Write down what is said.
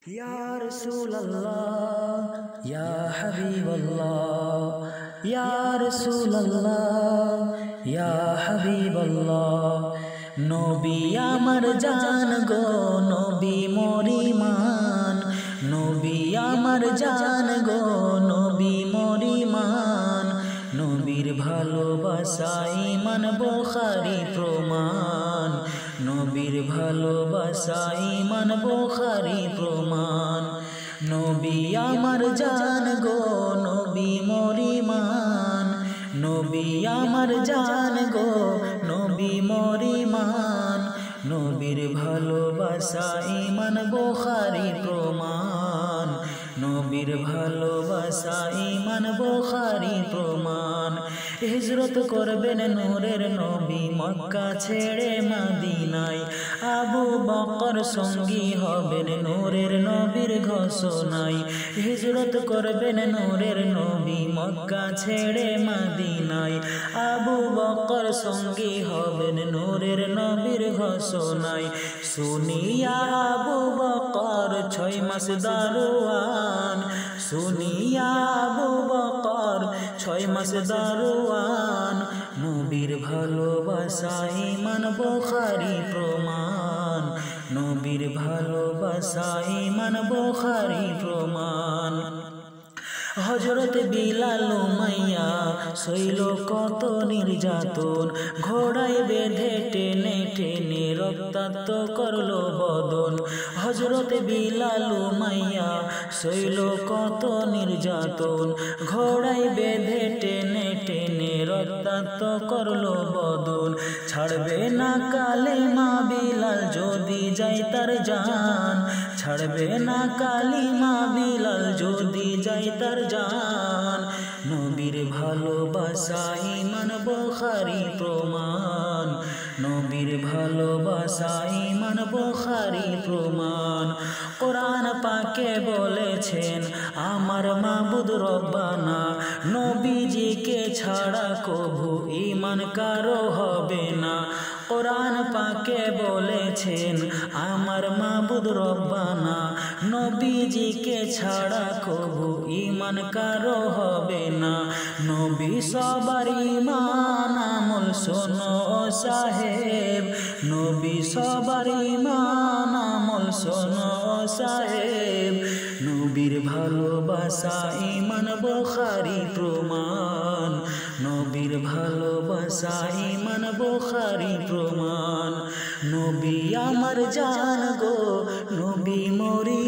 या रसूल अल्लाह या हबीब अल्लाह या रसूल अल्लाह या हबीब अल्लाह नबी आमार जान गो नबी मोरी मान नबी आमार जान गो नबी मोरी मान नबीर भालोबासा ईमान बुखारी प्रमाण नबीर भालोबासा ईमान बुखारी प्रमाण नबी आमार जान गो नबी मोरी मान नबी आमार जान गो नबी मोरी मान नबीर भालोबासा ईमान बुखारी प्रमाण नबीर भालोबासा ईमान बुखारी प्रमाण हिजरत करबेन नूरेर नबी मक्का छेड़े मदीनाय आबू बकर संगी हबेन नूरेर नबीर घोषणाय हिजरत करबेन नूरेर नबी मक्का छेड़े मदीनाय आबू बकर संगी हबेन नूरेर नबीर घोषणाय सुनिया आबू बकर 6 मास दारुआन सुनिया आबू बकर 6 मास दारुआन नबीर भालोबासा ईमान बुखारी प्रमाण नबीर भालोबासा ईमान बुखारी प्रमाण हजरत बिलाल उमाइया सইল কত নির্যাতন ঘোড়ায় বেঁধে টেনে টেনে রক্তাক্ত করলো বদন হজরত বিলাল উমাইয়া সইল কত নির্যাতন ঘোড়ায় বেঁধে টেনে টেনে রক্তাক্ত করলো বদন ছাড়বে না কালেমা বিলাল যদি যায় তার জান ছাড়বে না কালিমা বিলাল যদি যায় তার জান নবীর ভালোবাসা ঈমান বুখারী প্রমাণ নবীর ভালোবাসা ঈমান বুখারী প্রমাণ কোরআন পাকে বলেছেন আমার মাবুদ রব্বানা নবীজিকে ছাড়া কভু ঈমান কারো হবে না কোরআন পাকে বলেছেন আমার মাবুদ রব্বানা নবীজিকে ছাড়া কভু ঈমান কারো হবে না নবী সবার ঈমান আমল শোনো সাহেব নবী সবার ঈমান আমল শোনো সাহেব নবীর ভালোবাসা ঈমান বুখারী প্রমাণ নবীর ভালোবাসা ঈমান বুখারী প্রমাণ নবী আমার জান গো নবী মোরি